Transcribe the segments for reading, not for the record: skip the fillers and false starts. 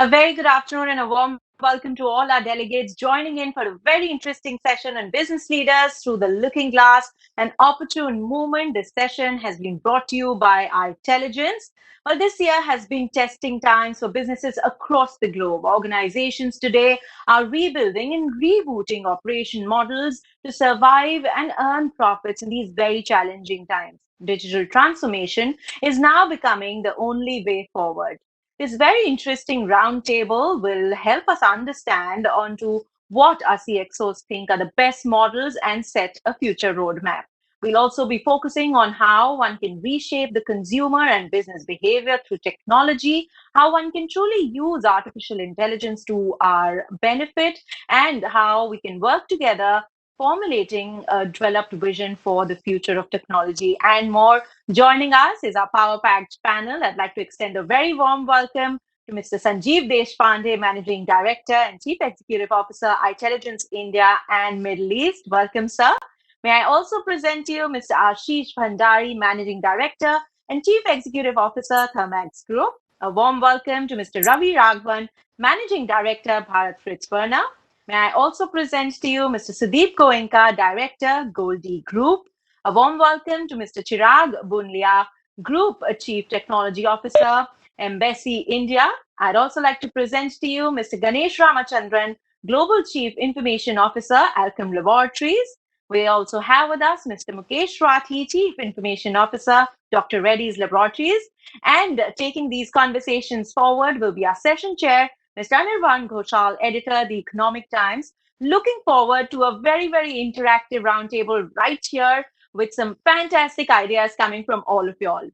A very good afternoon and a warm welcome to all our delegates joining in for a very interesting session on business leaders through the looking glass and opportune movement. This session has been brought to you by our intelligence. Well, this year has been testing times for businesses across the globe. Organizations today are rebuilding and rebooting operation models to survive and earn profits in these very challenging times. Digital transformation is now becoming the only way forward. This very interesting roundtable will help us understand onto what our CXOs think are the best models and set a future roadmap. We'll also be focusing on how one can reshape the consumer and business behavior through technology, how one can truly use artificial intelligence to our benefit, and how we can work together formulating a developed vision for the future of technology and more. Joining us is our power-packed panel. I'd like to extend a very warm welcome to Mr. Sanjeev Deshpande, Managing Director and Chief Executive Officer, Intelligence India and Middle East. Welcome, sir. May I also present to you Mr. Ashish Bhandari, Managing Director and Chief Executive Officer, Thermax Group. A warm welcome to Mr. Ravi Raghavan, Managing Director, Bharat Fritz Werner. May I also present to you Mr. Sudeep Goenka, Director, Goldie Group. A warm welcome to Mr. Chirag Boonlia, Group Chief Technology Officer, Embassy India. I'd also like to present to you Mr. Ganesh Ramachnadran, Global Chief Information Officer, Alkem Laboratories. We also have with us Mr. Mukesh, Rathi, Chief Information Officer, Dr. Reddy's Laboratories. And taking these conversations forward will be our session chair, Mr. Anirban Ghoshal, Editor, The Economic Times. Looking forward to a very, very interactive roundtable right here with some fantastic ideas coming from all of you all.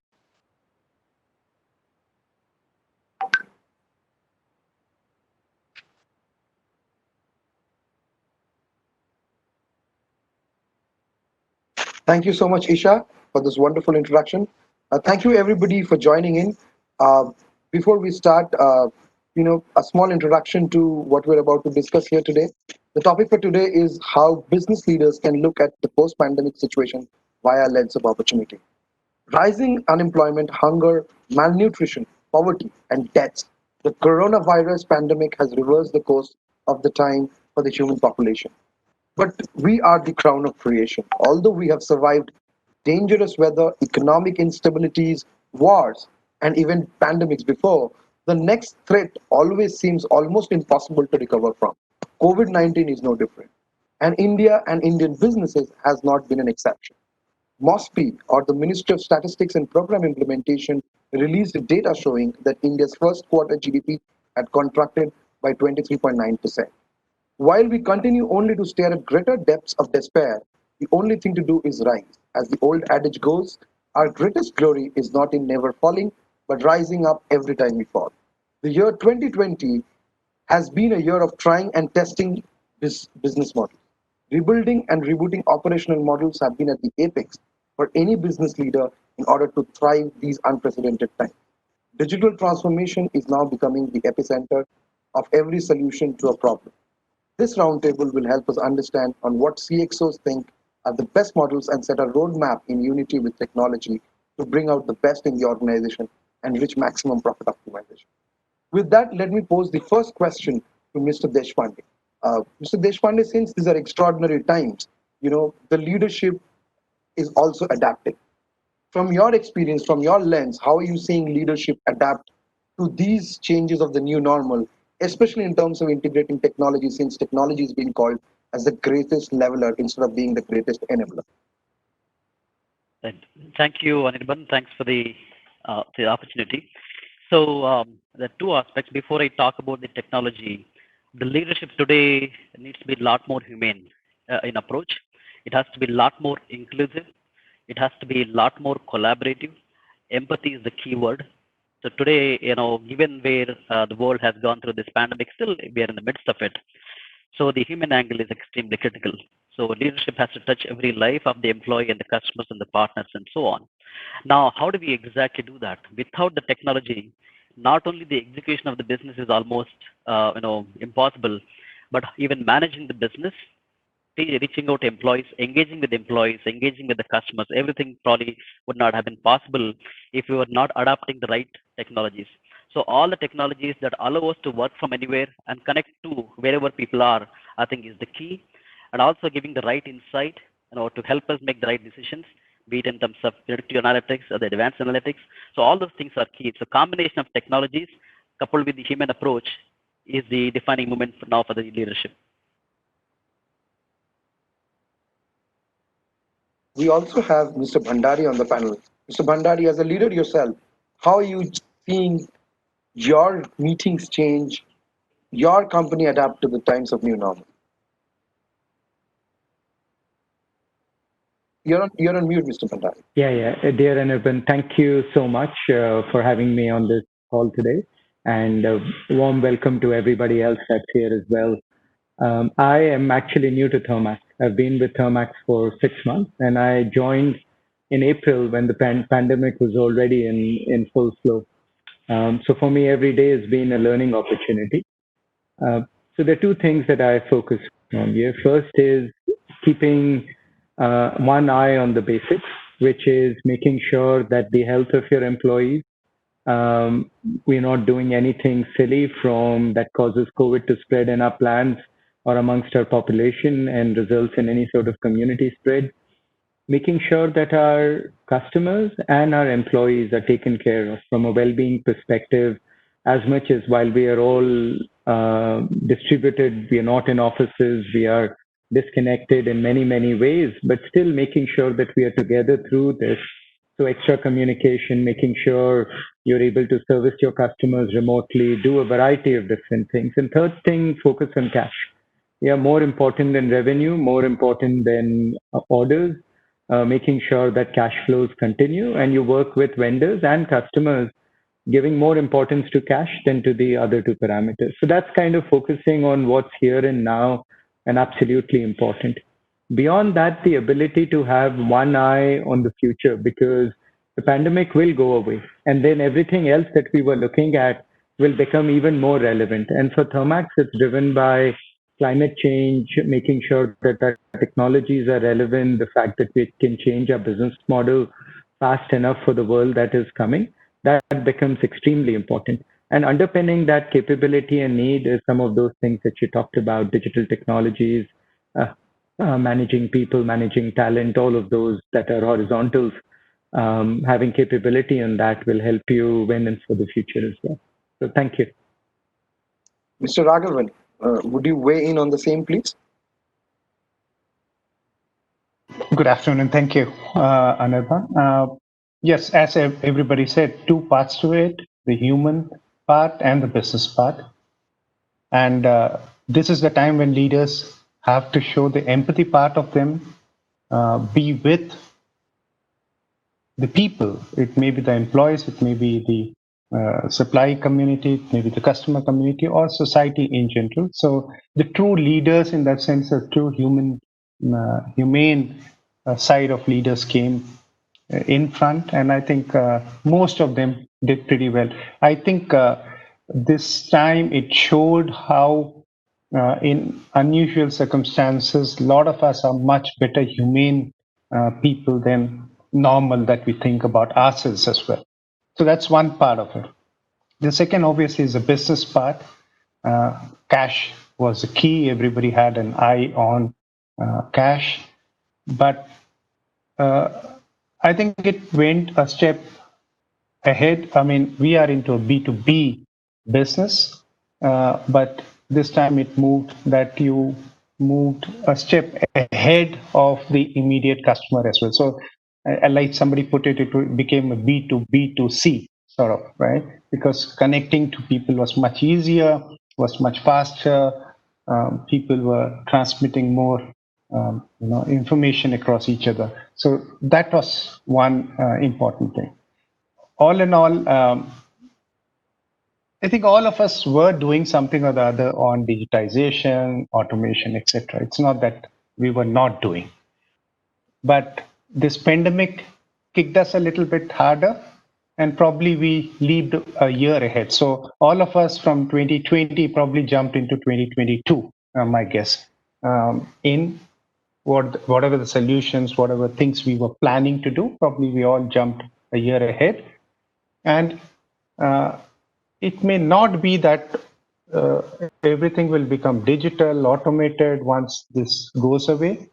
Thank you so much, Isha, for this wonderful introduction. Thank you, everybody, for joining in. Uh, Before we start, a small introduction to what we're about to discuss here today. The topic for today is how business leaders can look at the post-pandemic situation via a lens of opportunity. Rising unemployment, hunger, malnutrition, poverty, and deaths. The coronavirus pandemic has reversed the course of the time for the human population. But we are the crown of creation. Although we have survived dangerous weather, economic instabilities, wars, and even pandemics before, the next threat always seems almost impossible to recover from. COVID-19 is no different. And India and Indian businesses has not been an exception. MOSPI, or the Ministry of Statistics and Program Implementation, released data showing that India's first quarter GDP had contracted by 23.9%. While we continue only to stare at greater depths of despair, the only thing to do is rise. As the old adage goes, our greatest glory is not in never falling, but rising up every time we fall. The year 2020 has been a year of trying and testing this business model. Rebuilding and rebooting operational models have been at the apex for any business leader in order to thrive these unprecedented times. Digital transformation is now becoming the epicenter of every solution to a problem. This roundtable will help us understand on what CXOs think are the best models and set a roadmap in unity with technology to bring out the best in the organization and reach maximum profit optimization. With that, let me pose the first question to Mr. Deshpande. Mr. Deshpande, since these are extraordinary times, the leadership is also adapting. From your experience, from your lens, how are you seeing leadership adapt to these changes of the new normal, especially in terms of integrating technology, since technology is being called as the greatest leveler instead of being the greatest enabler? Thank you, Anirban. Thanks for the opportunity. So there are two aspects. Before I talk about the technology, the leadership today needs to be a lot more humane in approach. It has to be a lot more inclusive. It has to be a lot more collaborative. Empathy is the key word. So today, given where the world has gone through this pandemic, still we are in the midst of it. So the human angle is extremely critical. So leadership has to touch every life of the employee and the customers and the partners and so on. Now, how do we exactly do that? Without the technology, not only the execution of the business is almost impossible, but even managing the business, reaching out to employees, engaging with the customers, everything probably would not have been possible if we were not adopting the right technologies. So all the technologies that allow us to work from anywhere and connect to wherever people are, I think is the key. And also giving the right insight, to help us make the right decisions, be it in terms of predictive analytics or the advanced analytics. So all those things are key. It's a combination of technologies coupled with the human approach is the defining moment now for the leadership. We also have Mr. Bhandari on the panel. Mr. Bhandari, as a leader yourself, how are you seeing your meetings change, your company adapt to the times of new normal? You're on mute, Mr. Bhandari. Yeah. Dear Anirban, thank you so much for having me on this call today. And a warm welcome to everybody else that's here as well. I am actually new to Thermax. I've been with Thermax for 6 months, and I joined in April when the pandemic was already in full flow. So for me, every day has been a learning opportunity. So there are two things that I focus on here. First is keeping one eye on the basics, which is making sure that the health of your employees, we're not doing anything silly from that causes COVID to spread in our plants or amongst our population and results in any sort of community spread. Making sure that our customers and our employees are taken care of from a well-being perspective, as much as while we are all distributed, we are not in offices, we are disconnected in many ways, but still making sure that we are together through this. So extra communication, making sure you're able to service your customers remotely, do a variety of different things. And third thing, focus on cash. Yeah, more important than revenue, more important than orders, making sure that cash flows continue, and you work with vendors and customers, giving more importance to cash than to the other two parameters. So that's kind of focusing on what's here and now and absolutely important. Beyond that, the ability to have one eye on the future, because the pandemic will go away, and then everything else that we were looking at will become even more relevant. And for Thermax, it's driven by climate change, making sure that our technologies are relevant, the fact that we can change our business model fast enough for the world that is coming, that becomes extremely important. And underpinning that capability and need is some of those things that you talked about, digital technologies, managing people, managing talent, all of those that are horizontals. Having capability in that will help you win and for the future as well. So thank you. Mr. Raghavan, would you weigh in on the same, please? Good afternoon, and thank you, Anirban. Yes, as everybody said, two parts to it, the human part and the business part. And this is the time when leaders have to show the empathy part of them, be with the people. It may be the employees, it may be the supply community, it may be the customer community, or society in general. So the true leaders in that sense, the true humane side of leaders came in front, and I think most of them did pretty well. I think this time it showed how in unusual circumstances, a lot of us are much better humane people than normal that we think about ourselves as well. So that's one part of it. The second, obviously, is the business part. Cash was the key. Everybody had an eye on cash. But I think it went a step ahead. I mean, we are into a B2B business, but this time it moved that you moved a step ahead of the immediate customer as well. So, like somebody put it, it became a B2B2C sort of, right? Because connecting to people was much easier, was much faster. People were transmitting more information across each other. So that was one important thing. All in all, I think all of us were doing something or the other on digitization, automation, etc. It's not that we were not doing. But this pandemic kicked us a little bit harder, and probably we leaped a year ahead. So all of us from 2020 probably jumped into 2022, my guess, in whatever the solutions, whatever things we were planning to do, probably we all jumped a year ahead. And it may not be that everything will become digital, automated once this goes away.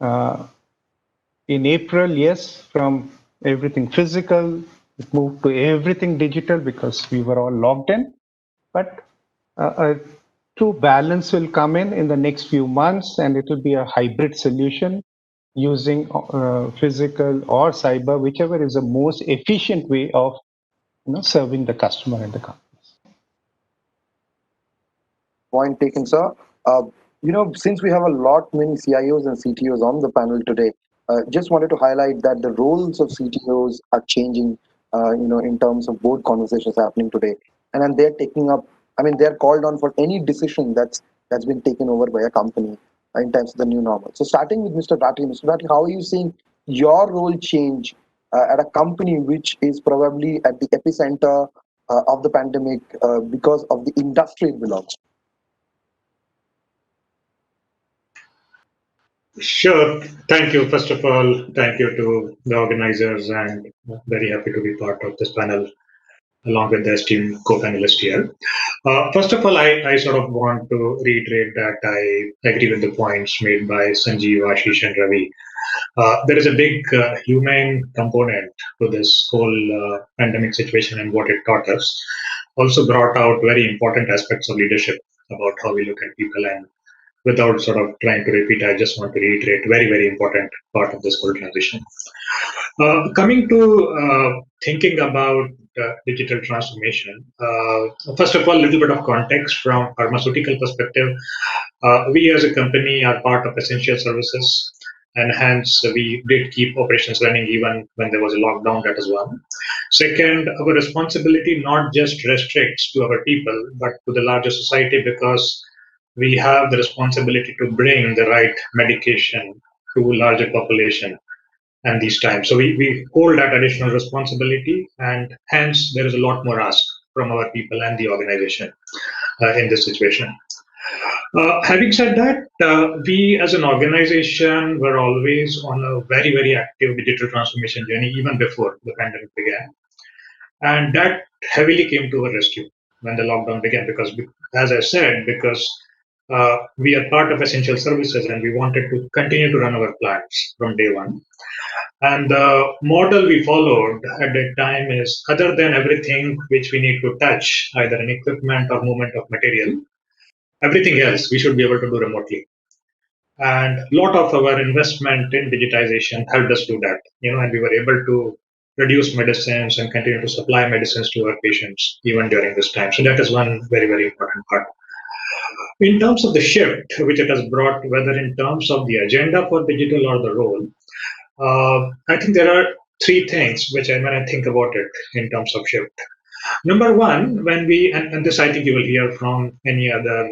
In April, yes, from everything physical, it moved to everything digital because we were all locked in. But a true balance will come in the next few months, and it will be a hybrid solution using physical or cyber, whichever is the most efficient way of serving the customer and the company. Point taken, sir. Since we have a lot many CIOs and CTOs on the panel today, just wanted to highlight that the roles of CTOs are changing. In terms of board conversations happening today, and then they're taking up. I mean, they're called on for any decision that's been taken over by a company in terms of the new normal. So, starting with Mr. Rathi, how are you seeing your role change at a company which is probably at the epicenter of the pandemic because of the industry it belongs to? Sure. Thank you. First of all, thank you to the organizers, and very happy to be part of this panel along with the esteemed co-panelist here. First of all, I sort of want to reiterate that I agree with the points made by Sanjeev, Ashish, and Ravi. There is a big humane component to this whole pandemic situation and what it taught us. Also brought out very important aspects of leadership about how we look at people, and without sort of trying to repeat, I just want to reiterate very, very important part of this whole transition. Coming to thinking about digital transformation, first of all, a little bit of context from pharmaceutical perspective. We as a company are part of essential services, and hence we did keep operations running even when there was a lockdown. That is one. Second, our responsibility not just restricts to our people, but to the larger society, because we have the responsibility to bring the right medication to a larger population and these times. So we hold that additional responsibility, and hence there is a lot more ask from our people and the organization in this situation. Having said that, we as an organization were always on a very, very active digital transformation journey even before the pandemic began. And that heavily came to our rescue when the lockdown began, because, as I said, because we are part of essential services and we wanted to continue to run our plants from day one. And the model we followed at that time is, other than everything which we need to touch, either an equipment or movement of material, everything else we should be able to do remotely. And a lot of our investment in digitization helped us do that, and we were able to produce medicines and continue to supply medicines to our patients even during this time. So that is one very, very important part. In terms of the shift which it has brought, whether in terms of the agenda for digital or the role, I think there are three things which when I think about it in terms of shift. Number one, when we, and this I think you will hear from any other,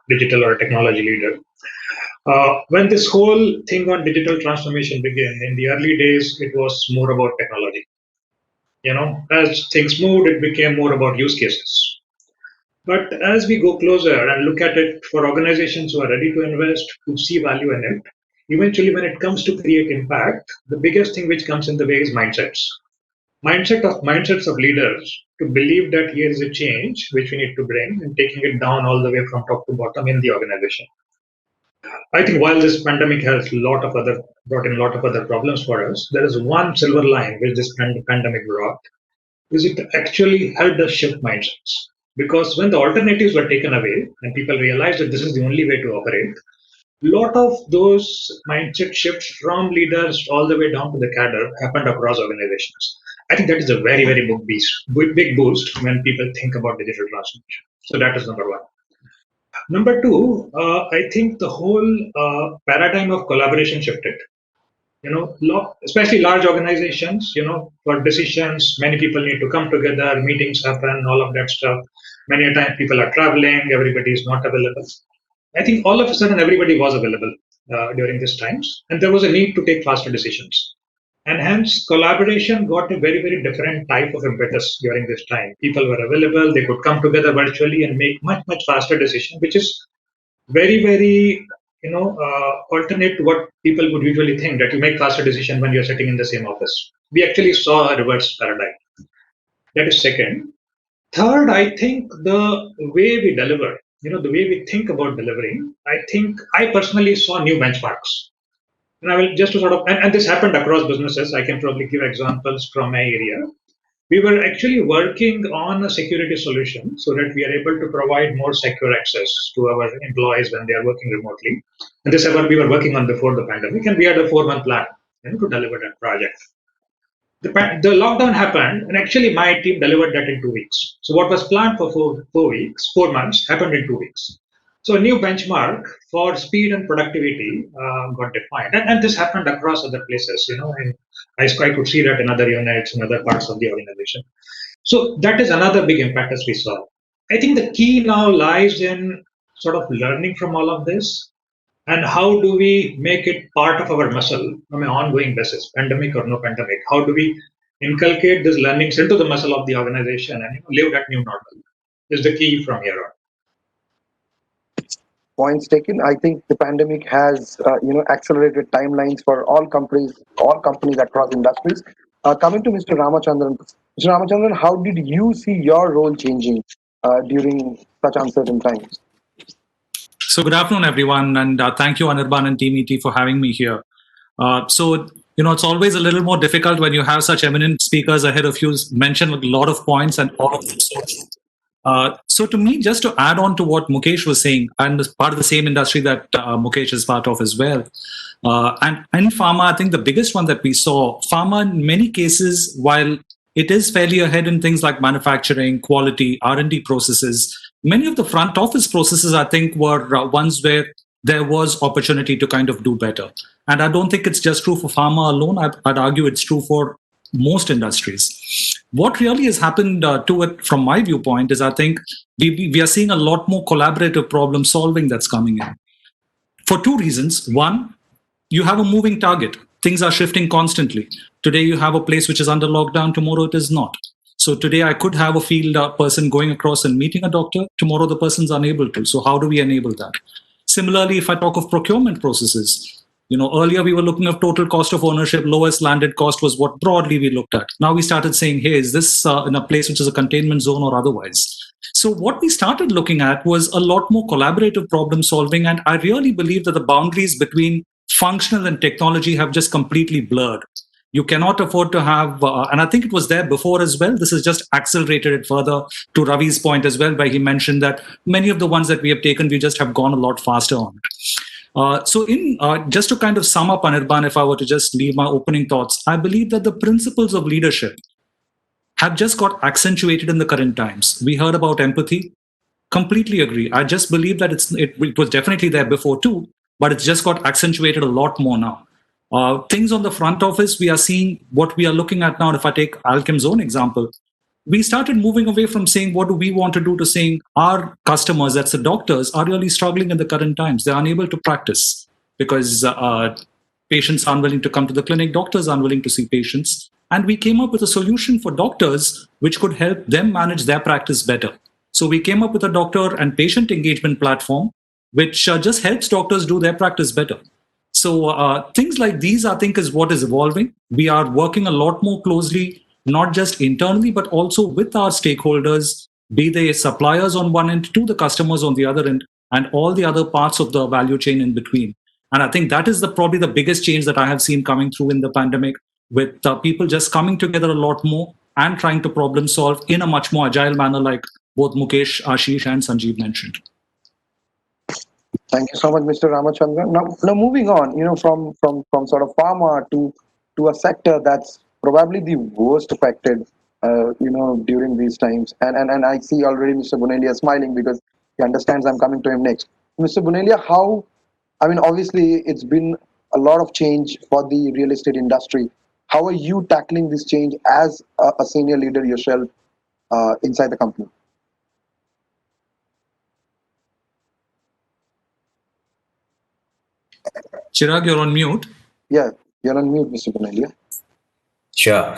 digital or technology leader. When this whole thing on digital transformation began, in the early days, it was more about technology. As things moved, it became more about use cases. But as we go closer and look at it for organizations who are ready to invest, who see value in it, eventually when it comes to create impact, the biggest thing which comes in the way is mindsets. Mindsets of leaders to believe that here is a change which we need to bring, and taking it down all the way from top to bottom in the organization. I think while this pandemic has brought in a lot of other problems for us, there is one silver line which this pandemic brought, is it actually helped us shift mindsets. Because when the alternatives were taken away and people realized that this is the only way to operate, a lot of those mindset shifts from leaders all the way down to the cadre happened across organizations. I think that is a very, very big boost when people think about digital transformation. So that is number one. Number two, I think the whole paradigm of collaboration shifted. Especially large organizations, for decisions, many people need to come together, meetings happen, all of that stuff. Many a time people are traveling, everybody is not available. I think all of a sudden everybody was available during these times, and there was a need to take faster decisions. And hence, collaboration got a very, very different type of impetus during this time. People were available, they could come together virtually and make much, much faster decisions, which is very, very, alternate to what people would usually think, that you make faster decision when you're sitting in the same office. We actually saw a reverse paradigm. That is second. Third, I think the way we deliver, the way we think about delivering, I think I personally saw new benchmarks. And I will just to sort of, and this happened across businesses. I can probably give examples from my area. We were actually working on a security solution so that we are able to provide more secure access to our employees when they are working remotely. And this is what we were working on before the pandemic, and we had a 4-month plan to deliver that project. The lockdown happened, and actually my team delivered that in 2 weeks. So what was planned for 4 months, happened in 2 weeks. So a new benchmark for speed and productivity got defined, and this happened across other places. And I could see that in other units and other parts of the organization. So that is another big impact as we saw. I think the key now lies in sort of learning from all of this, and how do we make it part of our muscle on an ongoing basis, pandemic or no pandemic? How do we inculcate these learnings into the muscle of the organization and live that new normal? Is the key from here on. Points taken. I think the pandemic has accelerated timelines for all companies across industries. Coming to Mr. Ramachandran, how did you see your role changing during such uncertain times? So good afternoon, everyone, and thank you, Anirban and Team ET, for having me here. It's always a little more difficult when you have such eminent speakers ahead of you mention a lot of points and all of them. So to me, just to add on to what Mukesh was saying, I'm part of the same industry that Mukesh is part of as well. And in pharma, I think the biggest one that we saw, pharma in many cases, while it is fairly ahead in things like manufacturing, quality, R&D processes, many of the front office processes, I think, were ones where there was opportunity to kind of do better. And I don't think it's just true for pharma alone. I'd argue it's true for most industries. What really has happened to it, from my viewpoint, is I think we are seeing a lot more collaborative problem solving that's coming in. For two reasons. One, you have a moving target. Things are shifting constantly. Today you have a place which is under lockdown, tomorrow it is not. So today I could have a field person going across and meeting a doctor, tomorrow the person's unable to. So how do we enable that? Similarly, if I talk of procurement processes, earlier we were looking at total cost of ownership, lowest landed cost was what broadly we looked at. Now we started saying, hey, is this in a place which is a containment zone or otherwise? So what we started looking at was a lot more collaborative problem solving. And I really believe that the boundaries between functional and technology have just completely blurred. You cannot afford to have, and I think it was there before as well, this has just accelerated it further, to Ravi's point as well, where he mentioned that many of the ones that we have taken, we just have gone a lot faster on it. Just to kind of sum up, Anirban, if I were to just leave my opening thoughts, I believe that the principles of leadership have just got accentuated in the current times. We heard about empathy. Completely agree. I just believe that it was definitely there before too, but it's just got accentuated a lot more now. Things on the front office, we are seeing what we are looking at now. If I take Alkem's own example, we started moving away from saying, what do we want to do, to saying our customers, that's the doctors, are really struggling in the current times. They're unable to practice because patients aren't willing to come to the clinic, doctors aren't willing to see patients. And we came up with a solution for doctors which could help them manage their practice better. So we came up with a doctor and patient engagement platform, which just helps doctors do their practice better. So things like these, I think, is what is evolving. We are working a lot more closely, not just internally, but also with our stakeholders, be they suppliers on one end to the customers on the other end, and all the other parts of the value chain in between. And I think that is probably the biggest change that I have seen coming through in the pandemic, with people just coming together a lot more and trying to problem solve in a much more agile manner, like both Mukesh, Ashish, and Sanjeev mentioned. Thank you so much, Mr. Ramachandran. Now moving on, from sort of pharma to a sector that's probably the worst affected, during these times. And I see already Mr. Boonlia smiling because he understands I'm coming to him next. Mr. Boonlia, obviously it's been a lot of change for the real estate industry. How are you tackling this change as a senior leader yourself inside the company? Chirag, you're on mute. Yeah, you're on mute, Mr. Boonlia. Sure.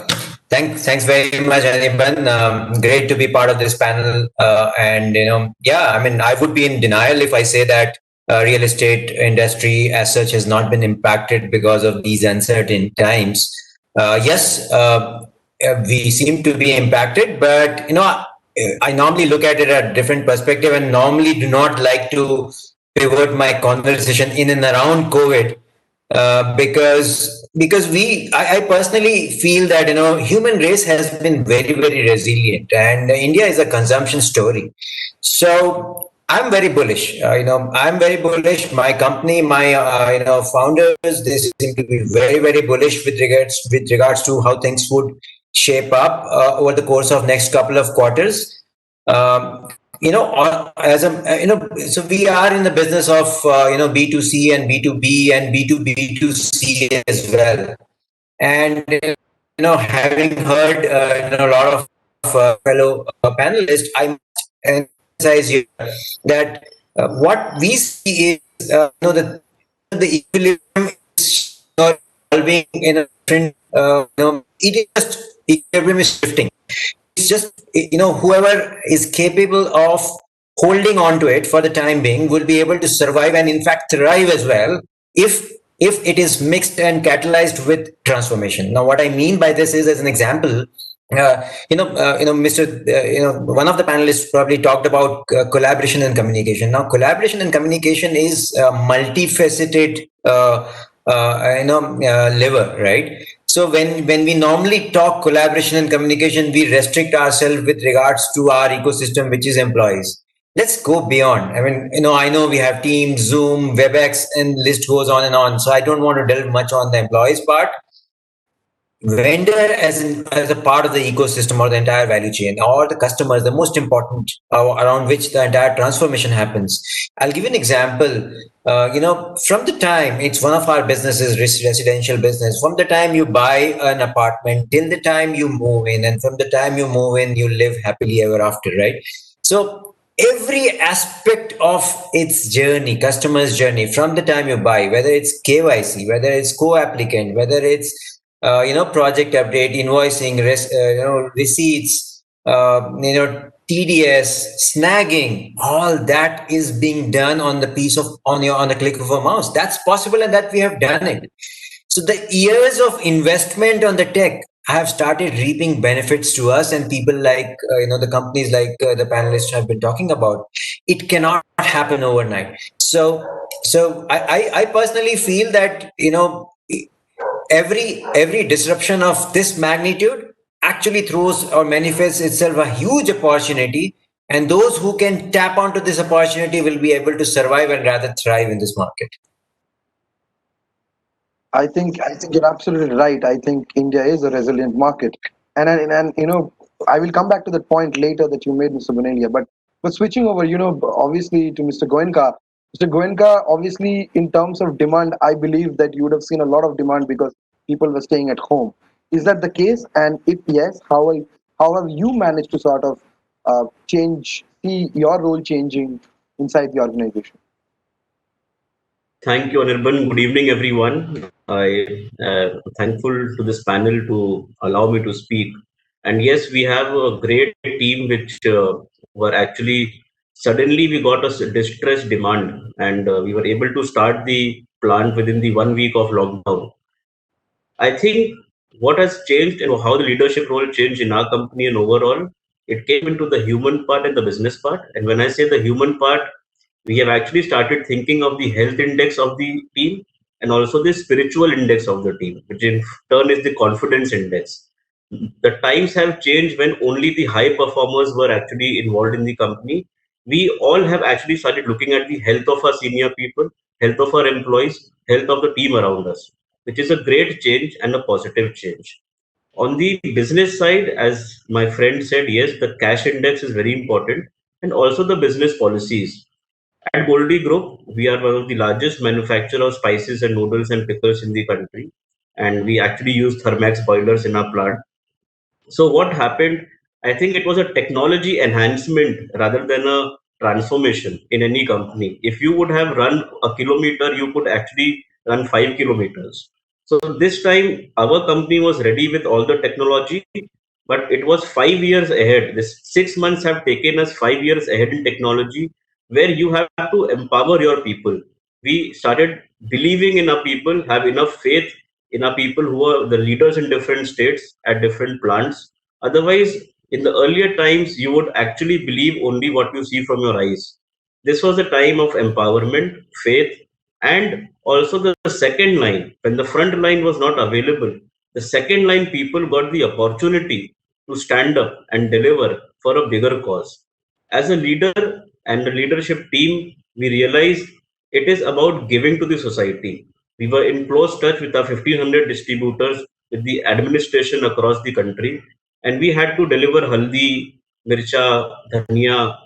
Thanks very much, Anirban. Great to be part of this panel. I would be in denial if I say that real estate industry as such has not been impacted because of these uncertain times. Yes, we seem to be impacted, but I normally look at it at a different perspective and normally do not like to pivot my conversation in and around COVID, because I personally feel that human race has been very resilient, and India is a consumption story. So I'm very bullish. I'm very bullish. My company, my founders, they seem to be very bullish with regards to how things would shape up over the course of next couple of quarters. As a so we are in the business of B2C and B2B and B2B2C as well. And having heard a lot of fellow panelists, I must emphasize here that what we see is the equilibrium is evolving in a different. It is just equilibrium is shifting. It's just whoever is capable of holding on to it for the time being will be able to survive and in fact thrive as well if it is mixed and catalyzed with transformation. Now what I mean by this is, as an example, Mr. One of the panelists probably talked about collaboration and communication. Now, collaboration and communication is a multifaceted, lever, right? So when we normally talk collaboration and communication, we restrict ourselves with regards to our ecosystem, which is employees. Let's go beyond. I mean, I know we have Teams, Zoom, WebEx, and list goes on and on. So I don't want to delve much on the employees part. Vendor as a part of the ecosystem or the entire value chain, or the customers, the most important around which the entire transformation happens. I'll give you an example. From the time it's one of our businesses, residential business, from the time you buy an apartment till the time you move in, and from the time you move in, you live happily ever after, right? So every aspect of its journey, customer's journey, from the time you buy, whether it's KYC, whether it's co-applicant, whether it's project update, invoicing, receipts, TDS, snagging, all that is being done on the click of a mouse. That's possible, and that we have done it. So the years of investment on the tech have started reaping benefits to us, and people like the companies like the panelists have been talking about. It cannot happen overnight. So I personally feel that every disruption of this magnitude actually throws or manifests itself a huge opportunity, and those who can tap onto this opportunity will be able to survive and rather thrive in this market. I think you're absolutely right. I think India is a resilient market, and I will come back to that point later that you made, Mr. Boonlia. But switching over, obviously to Mr. Goenka. Mr. Goenka, obviously in terms of demand, I believe that you would have seen a lot of demand because people were staying at home. Is that the case? And if yes, how have you managed to sort of see your role changing inside the organization? Thank you, Anirban. Good evening, everyone. I am thankful to this panel to allow me to speak. And yes, we have a great team which were actually, suddenly we got a distress demand, and we were able to start the plant within the 1 week of lockdown. I think what has changed and how the leadership role changed in our company and overall, it came into the human part and the business part. And when I say the human part, we have actually started thinking of the health index of the team and also the spiritual index of the team, which in turn is the confidence index. The times have changed when only the high performers were actually involved in the company. We all have actually started looking at the health of our senior people, health of our employees, health of the team around us, which is a great change and a positive change. On the business side, as my friend said, yes, the cash index is very important, and also the business policies. At Goldie Group, we are one of the largest manufacturer of spices and noodles and pickles in the country, and we actually use Thermax boilers in our plant. So what happened? I think it was a technology enhancement rather than a transformation in any company. If you would have run a kilometer, you could actually run 5 kilometers. So this time, our company was ready with all the technology, but it was 5 years ahead. This 6 months have taken us 5 years ahead in technology, where you have to empower your people. We started believing in our people, have enough faith in our people who are the leaders in different states at different plants. Otherwise, In the earlier times, you would actually believe only what you see from your eyes. This was a time of empowerment, faith, and also the second line. When the front line was not available, the second line people got the opportunity to stand up and deliver for a bigger cause. As a leader and the leadership team, we realized it is about giving to the society. We were in close touch with our 1500 distributors, with the administration across the country, and we had to deliver haldi, mircha, dhania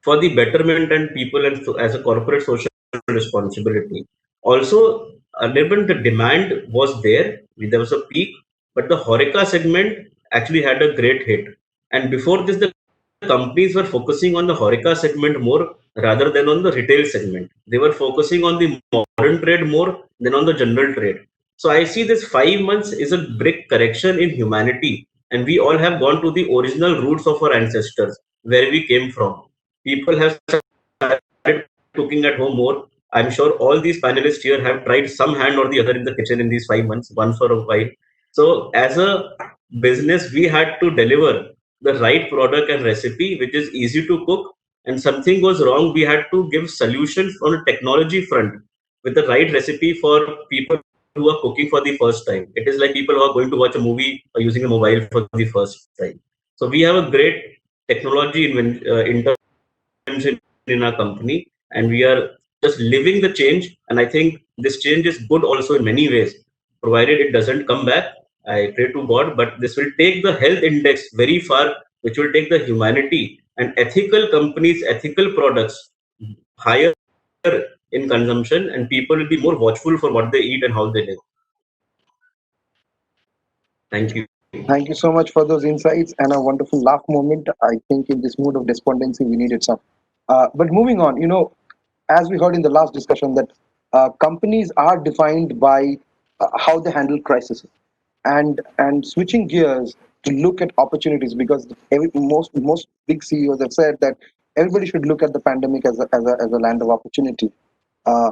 for the betterment and people and as a corporate social responsibility. Also, Nirban, the demand was there. There was a peak, but the Horeca segment actually had a great hit. And before this, the companies were focusing on the Horeca segment more rather than on the retail segment. They were focusing on the modern trade more than on the general trade. So I see this 5 months is a big correction in humanity, and we all have gone to the original roots of our ancestors, where we came from. People have started cooking at home more. I'm sure all these panelists here have tried some hand or the other in the kitchen in these 5 months, once for a while. So, as a business, we had to deliver the right product and recipe, which is easy to cook. And something goes wrong, we had to give solutions on a technology front with the right recipe for people who are cooking for the first time. It is like people who are going to watch a movie or using a mobile for the first time. So we have a great technology intervention in our company, and we are just living the change. And I think this change is good also in many ways, provided it doesn't come back. I pray to God, but this will take the health index very far, which will take the humanity and ethical companies, ethical products higher in consumption, and people will be more watchful for what they eat and how they live. Thank you. Thank you so much for those insights and a wonderful laugh moment. I think in this mood of despondency, we needed some. But moving on, as we heard in the last discussion, that companies are defined by how they handle crises, and switching gears to look at opportunities, because most big CEOs have said that everybody should look at the pandemic as a land of opportunity. Uh,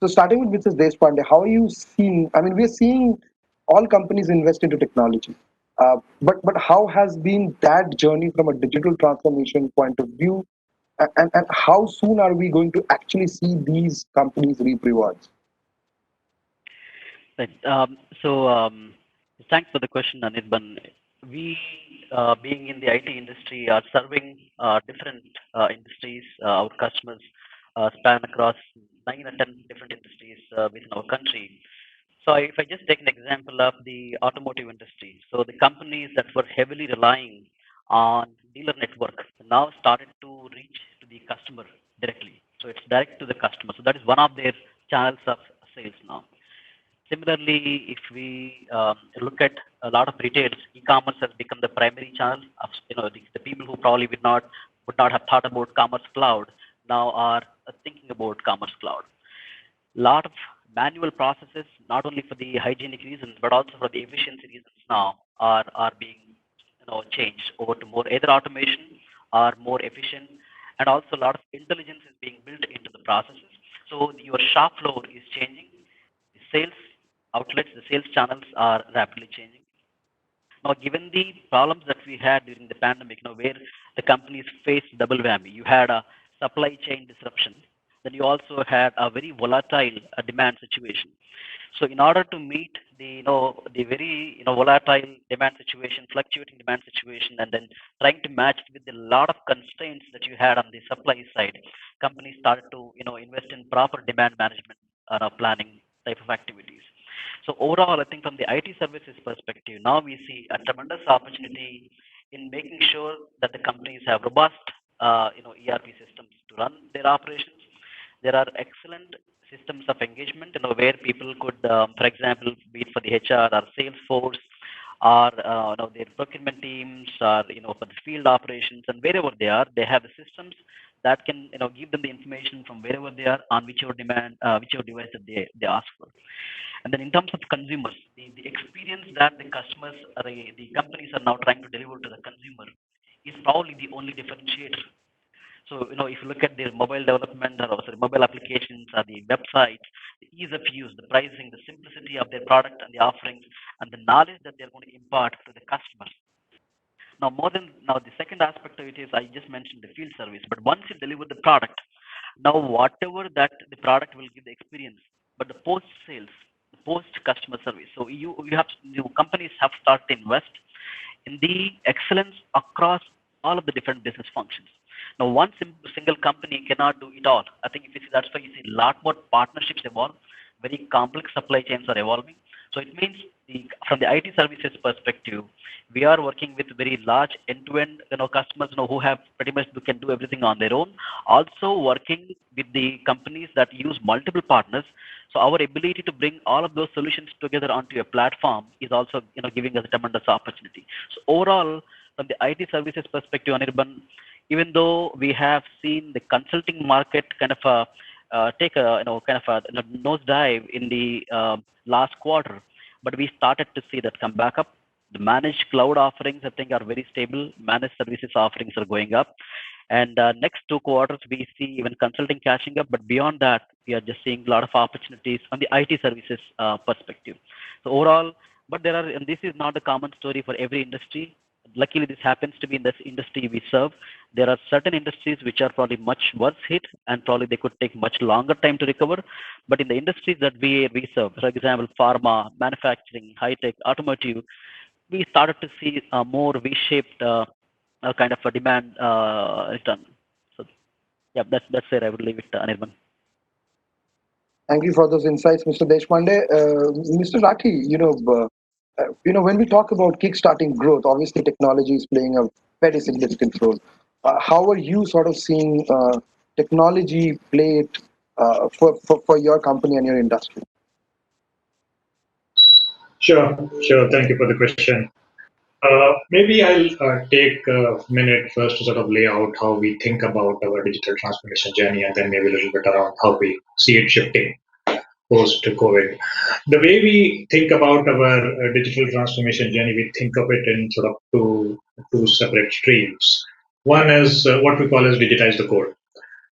so starting with Mrs. Deshpande, how are you seeing? I mean, we're seeing all companies invest into technology, but how has been that journey from a digital transformation point of view, and how soon are we going to actually see these companies reap rewards? Right. Thanks for the question, Anirban. We, being in the IT industry, are serving different industries. Our customers span across 9 or 10 different industries within our country. So, if I just take an example of the automotive industry, so the companies that were heavily relying on dealer network now started to reach to the customer directly. So, it's direct to the customer. So, that is one of their channels of sales now. Similarly, if we look at a lot of retailers, e-commerce has become the primary channel of the people who probably would not have thought about commerce cloud now are thinking about commerce cloud. Lot of manual processes, not only for the hygienic reasons but also for the efficiency reasons now are being changed over to more either automation or more efficient, and also a lot of intelligence is being built into the processes. So your shop floor is changing, the sales outlets, the sales channels are rapidly changing. Now, given the problems that we had during the pandemic, where the companies faced double whammy, you had a supply chain disruption, then you also had a very volatile demand situation. So, in order to meet the very volatile demand situation, fluctuating demand situation, and then trying to match with a lot of constraints that you had on the supply side, companies started to invest in proper demand management planning type of activities. So overall, I think from the IT services perspective, now we see a tremendous opportunity in making sure that the companies have robust, ERP systems to run their operations. There are excellent systems of engagement, where people could, for example, be it for the HR or Salesforce or their procurement teams or for the field operations, and wherever they are, they have the systems that can give them the information from wherever they are on whichever device that they ask for. And then in terms of consumers, the experience that the customers or the companies are now trying to deliver to the consumer is probably the only differentiator. So, if you look at their mobile development or mobile applications or the websites, the ease of use, the pricing, the simplicity of their product and the offerings, and the knowledge that they're going to impart to the customers, Now, the second aspect of it is I just mentioned the field service, but once you deliver the product, now whatever that the product will give the experience, but the post sales, the post customer service. So companies have started to invest in the excellence across all of the different business functions. Now, one single company cannot do it all. I think if you see, that's why you see a lot more partnerships evolve. Very complex supply chains are evolving. So it means from the IT services perspective, we are working with very large end-to-end customers who can do everything on their own. Also working with the companies that use multiple partners. So our ability to bring all of those solutions together onto a platform is also giving us a tremendous opportunity. So overall, from the IT services perspective, Anirban, even though we have seen the consulting market kind of take a nosedive in the last quarter, but we started to see that come back up. The managed cloud offerings, I think, are very stable. Managed services offerings are going up. And next 2 quarters, we see even consulting catching up. But beyond that, we are just seeing a lot of opportunities on the IT services perspective. So overall, and this is not a common story for every industry. Luckily, this happens to be in this industry we serve. There are certain industries which are probably much worse hit, and probably they could take much longer time to recover. But in the industries that we serve, for example, pharma, manufacturing, high-tech, automotive, we started to see a more V-shaped kind of a demand return. So, yeah, that's where I would leave it, Anirban. Thank you for those insights, Mr. Deshpande. Mr. Rathi, when we talk about kickstarting growth, obviously technology is playing a very significant role. How are you sort of seeing technology play it for your company and your industry? Sure. Thank you for the question. Maybe I'll take a minute first to sort of lay out how we think about our digital transformation journey, and then maybe a little bit around how we see it shifting post-COVID. The way we think about our digital transformation journey, we think of it in sort of two separate streams. One is what we call as digitize the core.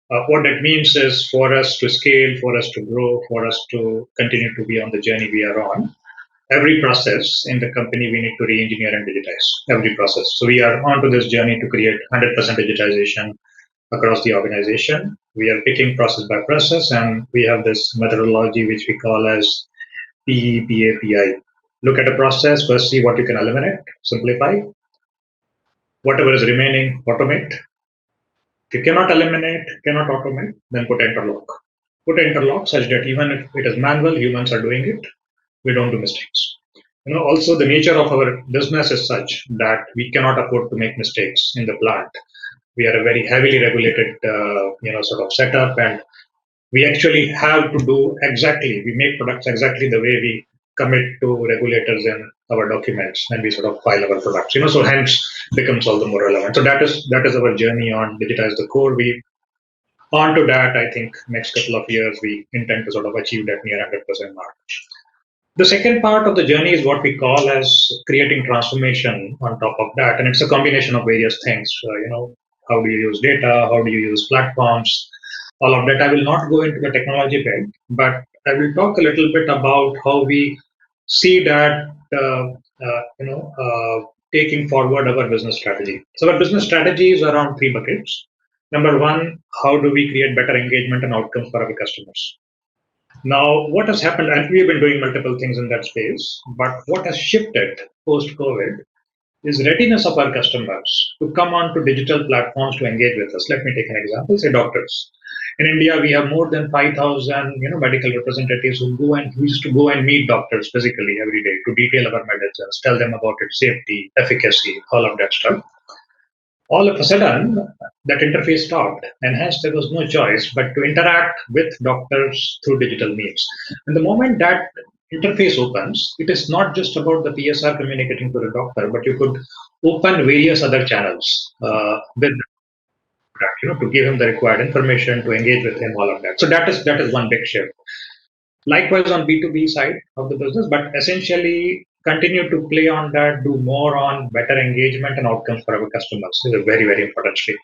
What that means is for us to scale, for us to grow, for us to continue to be on the journey we are on, every process in the company we need to re-engineer and digitize every process. So we are onto this journey to create 100% digitization across the organization. We are picking process by process, and we have this methodology which we call as PEPAPI. Look at a process, first see what you can eliminate, simplify. Whatever is remaining, automate. If you cannot eliminate, cannot automate, then put interlock. Put interlock such that even if it is manual, humans are doing it, we don't do mistakes. Also the nature of our business is such that we cannot afford to make mistakes in the plant. We are a very heavily regulated, sort of setup, and we actually have to do we make products exactly the way we commit to regulators in our documents when we sort of file our products. So hence becomes all the more relevant. So that is our journey on digitize the core. Onto that, I think next couple of years we intend to sort of achieve that near 100% mark. The second part of the journey is what we call as creating transformation on top of that, and it's a combination of various things. How do you use data? How do you use platforms? All of that. I will not go into the technology bit, but I will talk a little bit about how we see that taking forward our business strategy. So our business strategy is around 3 buckets. Number 1, how do we create better engagement and outcomes for our customers? Now, what has happened, and we've been doing multiple things in that space, but what has shifted post-COVID is readiness of our customers to come on to digital platforms to engage with us. Let me take an example, say doctors. In India, we have more than 5,000 medical representatives who used to go and meet doctors physically every day to detail our medicines, tell them about its safety, efficacy, all of that stuff. All of a sudden, that interface stopped, and hence there was no choice but to interact with doctors through digital means. And the moment that interface opens, it is not just about the PSR communicating to the doctor, but you could open various other channels with to give him the required information, to engage with him, all of that. So that is one big shift. Likewise on B2B side of the business, but essentially continue to play on that, do more on better engagement and outcomes for our customers is a very, very important stream.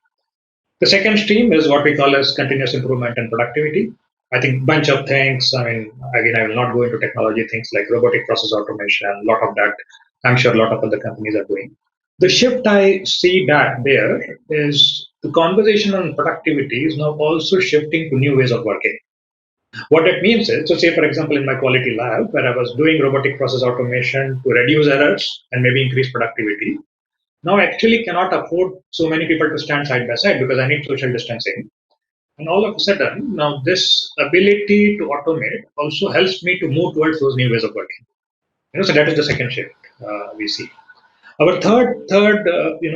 The second stream is what we call as continuous improvement and productivity. I think bunch of things. I mean, again, I will not go into technology things like robotic process automation, a lot of that. I'm sure a lot of other companies are doing. The shift I see that there is the conversation on productivity is now also shifting to new ways of working. What that means is, so say for example in my quality lab where I was doing robotic process automation to reduce errors and maybe increase productivity, now I actually cannot afford so many people to stand side by side because I need social distancing. And all of a sudden, now this ability to automate also helps me to move towards those new ways of working. So that is the second shift we see. Our third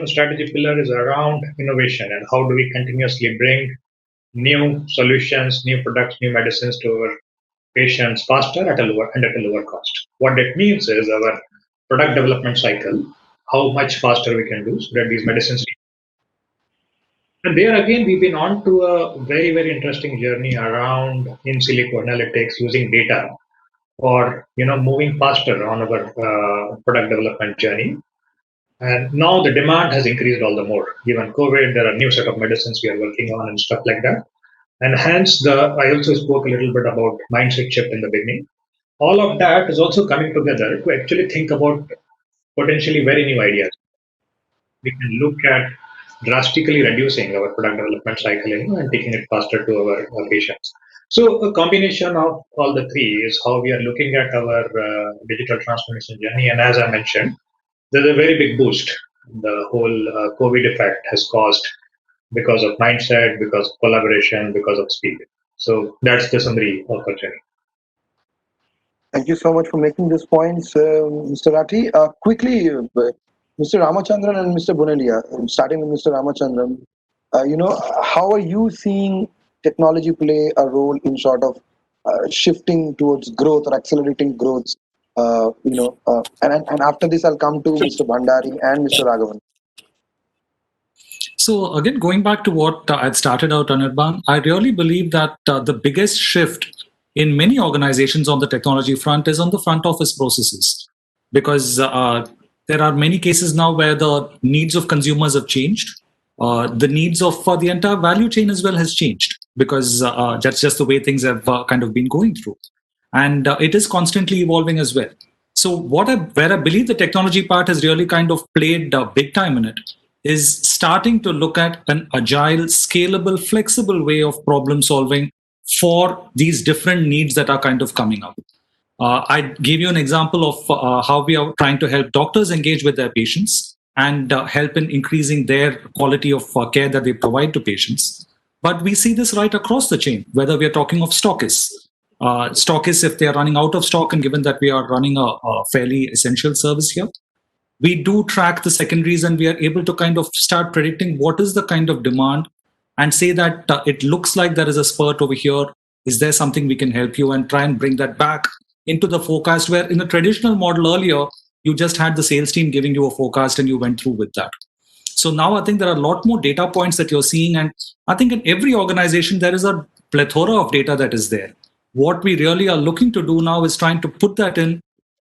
strategy pillar is around innovation and how do we continuously bring new solutions, new products, new medicines to our patients faster at a lower cost. What that means is our product development cycle, how much faster we can do so that these medicines. And there again, we've been on to a very, very interesting journey around in silico analytics using data for moving faster on our product development journey. And now the demand has increased all the more. Given COVID, there are new set of medicines we are working on and stuff like that. And hence, I also spoke a little bit about mindset shift in the beginning. All of that is also coming together to actually think about potentially very new ideas. We can look at drastically reducing our product development cycle and taking it faster to our patients. So a combination of all the three is how we are looking at our digital transformation journey. And as I mentioned, there's a very big boost. The whole COVID effect has caused because of mindset, because of collaboration, because of speed. So that's the summary of our journey. Thank you so much for making these points, Mr. Rathi. Quickly, Mr. Ramachandran and Mr. Boonlia, starting with Mr. Ramachandran, how are you seeing technology play a role in sort of shifting towards growth or accelerating growth? And after this, I'll come to Mr. Bhandari and Mr. Raghavan. So again, going back to what I'd started out, Anirban, I really believe that the biggest shift in many organizations on the technology front is on the front office processes, because there are many cases now where the needs of consumers have changed. The needs of the entire value chain as well has changed, because that's just the way things have kind of been going through. And it is constantly evolving as well. So where I believe the technology part has really kind of played big time in it is starting to look at an agile, scalable, flexible way of problem solving for these different needs that are kind of coming up. I gave you an example of how we are trying to help doctors engage with their patients and help in increasing their quality of care that they provide to patients. But we see this right across the chain, whether we are talking of stockists. Stockists, if they are running out of stock, and given that we are running a fairly essential service here, we do track the secondaries and we are able to kind of start predicting what is the kind of demand and say that it looks like there is a spurt over here. Is there something we can help you, and try and bring that back into the forecast, where in the traditional model earlier, you just had the sales team giving you a forecast and you went through with that. So now I think there are a lot more data points that you're seeing. And I think in every organization, there is a plethora of data that is there. What we really are looking to do now is trying to put that in,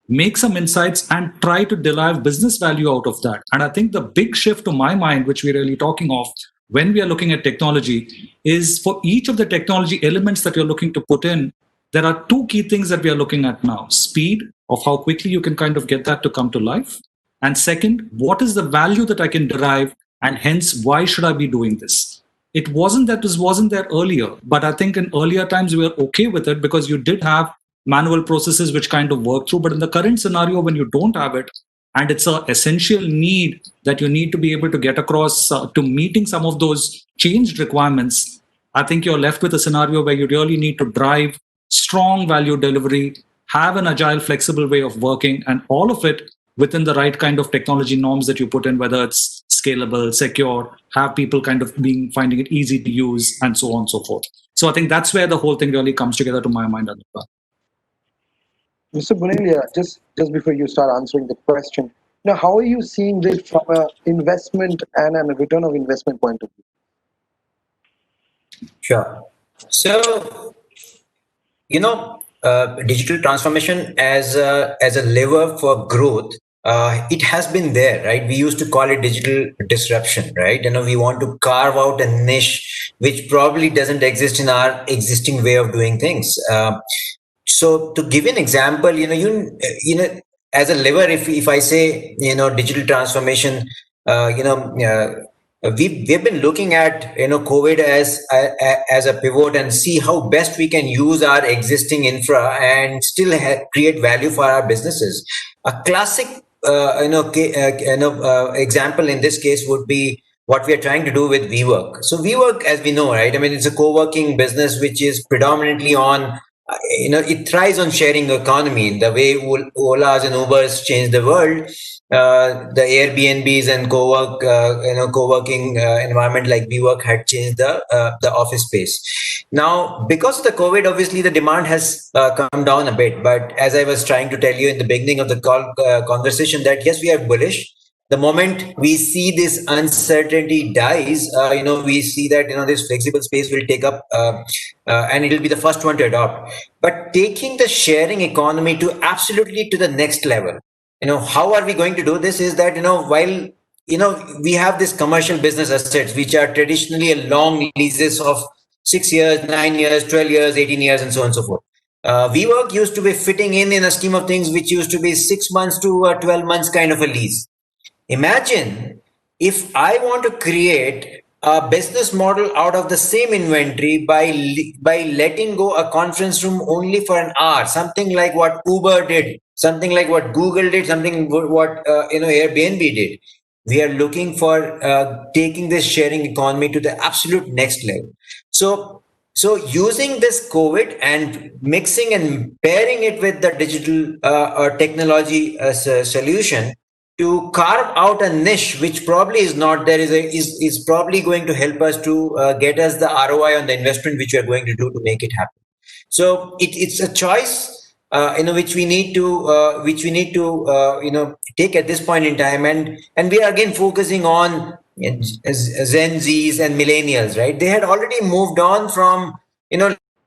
make some insights, and try to derive business value out of that. And I think the big shift to my mind, which we're really talking of when we are looking at technology, is for each of the technology elements that you're looking to put in, there are two key things that we are looking at now. Speed of how quickly you can kind of get that to come to life. And second, what is the value that I can derive, and hence, why should I be doing this? It wasn't that this wasn't there earlier, but I think in earlier times we were okay with it because you did have manual processes which kind of work through. But in the current scenario, when you don't have it, and it's an essential need that you need to be able to get across to meeting some of those changed requirements, I think you're left with a scenario where you really need to drive strong value delivery, have an agile, flexible way of working, and all of it within the right kind of technology norms that you put in, whether it's scalable, secure, have people kind of finding it easy to use, and so on and so forth. So I think that's where the whole thing really comes together to my mind. Mr. Boonlia, just before you start answering the question, now how are you seeing this from an investment and a return of investment point of view? Sure. So, digital transformation as a lever for growth, it has been there, right? We used to call it digital disruption, right? We want to carve out a niche which probably doesn't exist in our existing way of doing things. So to give an example, as a lever, if I say, digital transformation, we've been looking at, COVID as a pivot and see how best we can use our existing infra and still create value for our businesses. A classic, example in this case would be what we are trying to do with WeWork. So WeWork, as we know, right? I mean, it's a co-working business which is predominantly on, it thrives on sharing economy. The way Olas and Ubers changed the world, the Airbnbs and co-working environment like WeWork had changed the office space. Now, because of the COVID, obviously the demand has come down a bit. But as I was trying to tell you in the beginning of the conversation, that yes, we are bullish. The moment we see this uncertainty dies, we see that this flexible space will take up, and it will be the first one to adopt. But taking the sharing economy to absolutely to the next level, how are we going to do this? Is that while we have this commercial business assets which are traditionally a long leases of 6 years, 9 years, 12 years, 18 years, and so on and so forth. WeWork used to be fitting in a scheme of things which used to be 6 months to 12 months kind of a lease. Imagine if I want to create a business model out of the same inventory by letting go a conference room only for an hour, something like what Uber did, something like what Google did, something what Airbnb did. We are looking for taking this sharing economy to the absolute next level. So using this COVID and mixing and pairing it with the digital or technology solution to carve out a niche which probably is not there, is probably going to help us to get us the ROI on the investment which we are going to do to make it happen. So it's a choice, which we need to take at this point in time, and we are again focusing on Gen Zs and millennials, right? They had already moved on from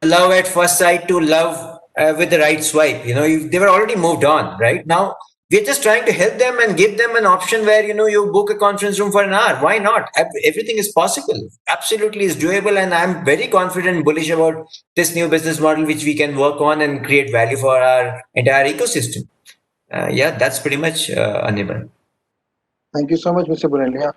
love at first sight to love with the right swipe. They were already moved on. Right now we're just trying to help them and give them an option where you book a conference room for an hour. Why not? Everything is possible. Absolutely is doable, and I'm very confident and bullish about this new business model which we can work on and create value for our entire ecosystem. That's pretty much Anirban. Thank you so much, Mr. Boonlia.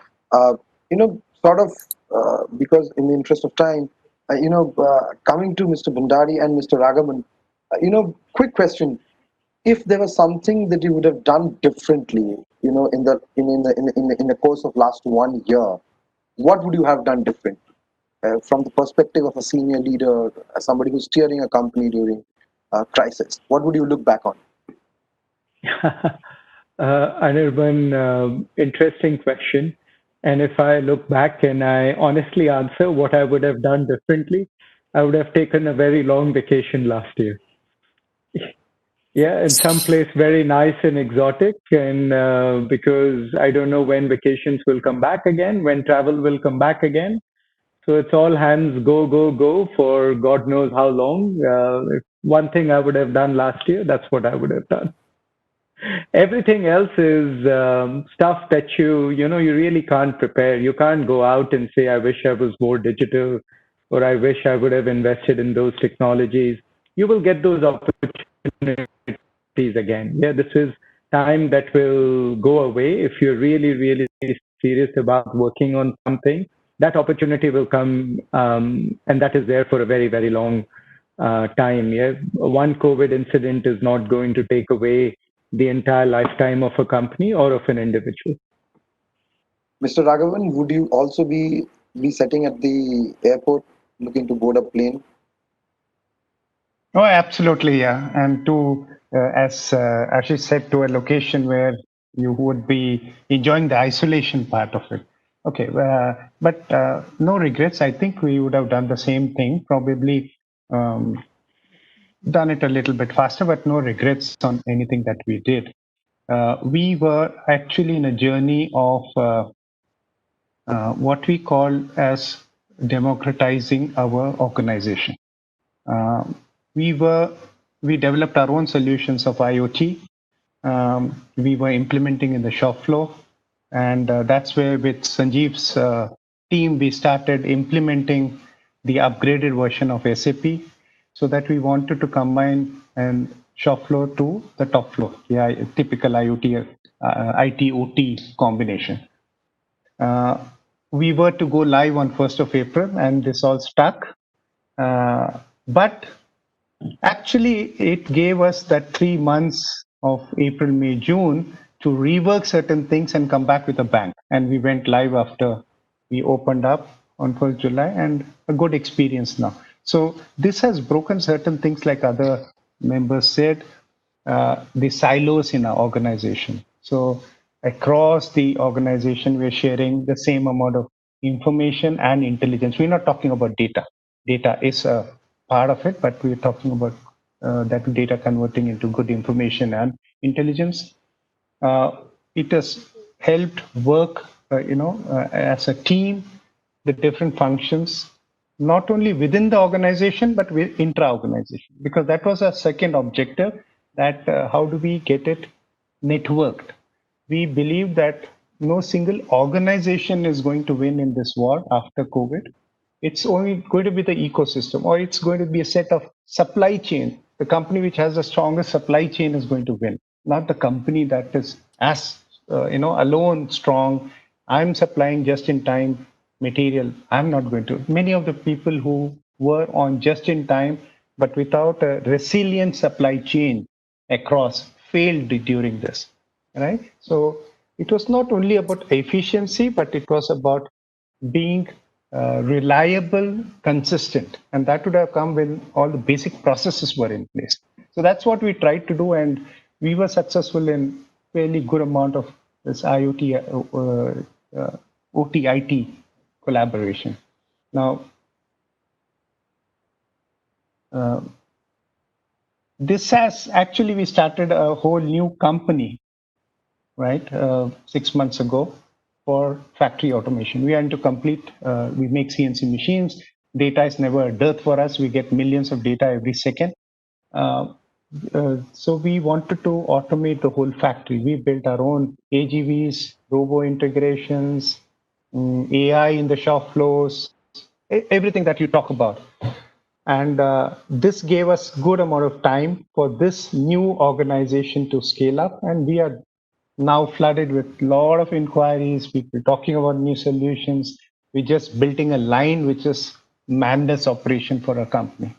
Because in the interest of time, coming to Mr. Bhandari and Mr. Raghavan, quick question: if there was something that you would have done differently, in the course of last 1 year, what would you have done different? From the perspective of a senior leader, somebody who's steering a company during a crisis, what would you look back on? Anirban, interesting question. And if I look back and I honestly answer what I would have done differently, I would have taken a very long vacation last year. Yeah, in some place very nice and exotic, and because I don't know when vacations will come back again, when travel will come back again. So it's all hands go, go, go for God knows how long. If one thing I would have done last year, that's what I would have done. Everything else is stuff that you really can't prepare. You can't go out and say, I wish I was more digital, or I wish I would have invested in those technologies. You will get those opportunities again. Yeah, this is time that will go away. If you're really, really serious about working on something, that opportunity will come, and that is there for a very, very long time. Yeah, one COVID incident is not going to take away the entire lifetime of a company or of an individual. Mr. Raghavan, would you also be sitting at the airport looking to board a plane? Oh, absolutely, yeah. And to, as Ashish said, to a location where you would be enjoying the isolation part of it. Okay, but no regrets. I think we would have done the same thing, probably done it a little bit faster, but no regrets on anything that we did. We were actually in a journey of what we call as democratizing our organization. We developed our own solutions of IoT. We were implementing in the shop floor, and that's where with Sanjeev's team we started implementing the upgraded version of SAP, so that we wanted to combine and shop floor to the top floor. Yeah, typical IoT, IT OT combination. We were to go live on 1st of April, and this all stuck. But actually, it gave us that 3 months of April, May, June to rework certain things and come back with a bang. And we went live after we opened up on 1st July, and a good experience now. So this has broken certain things, like other members said, the silos in our organization. So across the organization, we're sharing the same amount of information and intelligence. We're not talking about data. Data is a part of it, but we're talking about that data converting into good information and intelligence. It has helped work, as a team, the different functions, not only within the organization, but with intra-organization, because that was our second objective, that how do we get it networked? We believe that no single organization is going to win in this war after COVID. It's only going to be the ecosystem, or it's going to be a set of supply chain. The company which has the strongest supply chain is going to win, not the company that is as alone strong. I'm supplying just in time material. I'm not going to. Many of the people who were on just in time, but without a resilient supply chain across, failed during this, right? So it was not only about efficiency, but it was about being reliable, consistent, and that would have come when all the basic processes were in place. So that's what we tried to do, and we were successful in fairly good amount of this IoT, OT, IT collaboration. Now, this has actually, we started a whole new company, right, 6 months ago, for factory automation. We are into complete, we make CNC machines. Data is never a dearth for us. We get millions of data every second. So we wanted to automate the whole factory. We built our own AGVs, robo integrations, AI in the shop floors, everything that you talk about. And this gave us good amount of time for this new organization to scale up. And we are now flooded with a lot of inquiries, people talking about new solutions. We're just building a line which is madness operation for a company,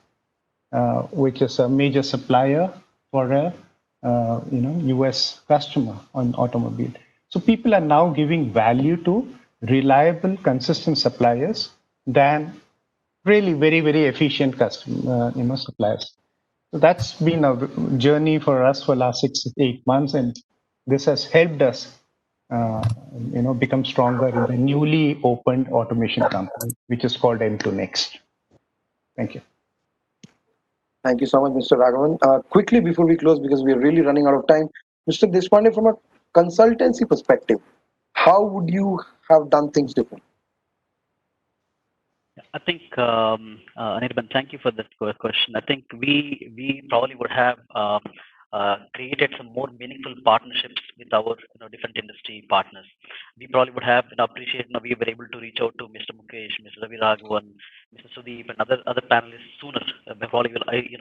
which is a major supplier for a US customer on automobile. So people are now giving value to reliable, consistent suppliers than really very, very efficient suppliers. So that's been a journey for us for last 6 to 8 months, and this has helped us, become stronger in the newly opened automation company, which is called M2 Next. Thank you. Thank you so much, Mr. Raghavan. Quickly, before we close, because we are really running out of time, Mr. Deshpande, from a consultancy perspective, how would you have done things different? I think, Anirban, thank you for that question. I think we probably would have created some more meaningful partnerships with our different industry partners. We probably would have appreciated. We were able to reach out to Mr. Mukesh, Mr. Ravi, Raghavan, Mr. Sudeep, and other panelists sooner. Probably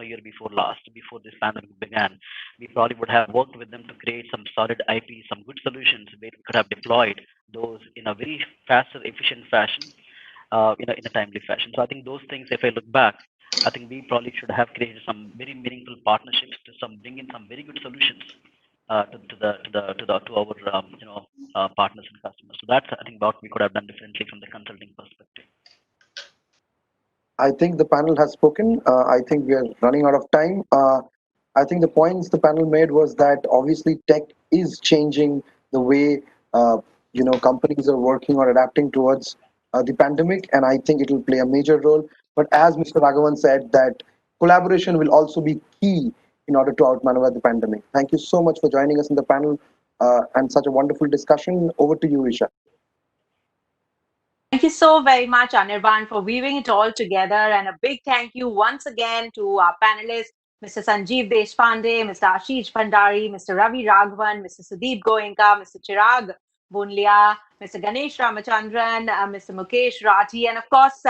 year before last, before this pandemic began. We probably would have worked with them to create some solid IP, some good solutions where we could have deployed those in a very faster, efficient fashion. In a timely fashion. So I think those things, if I look back, I think we probably should have created some very meaningful partnerships to bring in some very good solutions to our partners and customers. So that's, I think, what we could have done differently from the consulting perspective. I think the panel has spoken. I think we are running out of time. I think the points the panel made was that obviously tech is changing the way companies are working or adapting towards the pandemic, and I think it will play a major role. But as Mr. Raghavan said, that collaboration will also be key in order to outmaneuver the pandemic. Thank you so much for joining us in the panel and such a wonderful discussion. Over to you, Isha. Thank you so very much, Anirban, for weaving it all together. And a big thank you once again to our panelists, Mr. Sanjeev Deshpande, Mr. Ashish Bhandari, Mr. Ravi Raghavan, Mr. Sudeep Goenka, Mr. Chirag Boonlia, Mr. Ganesh Ramachnadran, Mr. Mukesh, Rathi, and of course,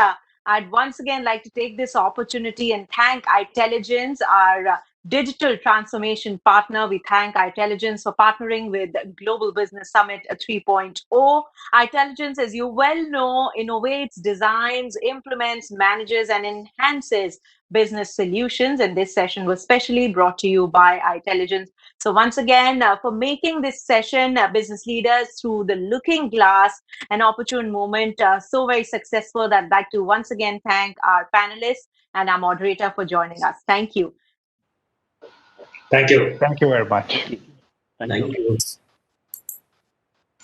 I'd once again like to take this opportunity and thank itelligence, our digital transformation partner. We thank itelligence for partnering with Global Business Summit 3.0. Itelligence, as you well know, innovates, designs, implements, manages, and enhances business solutions. And this session was specially brought to you by itelligence. So once again, for making this session, business leaders through the looking glass, an opportune moment, so very successful that I'd like to once again thank our panelists and our moderator for joining us. Thank you. Thank you. Thank you very much. Thank you. Thank you.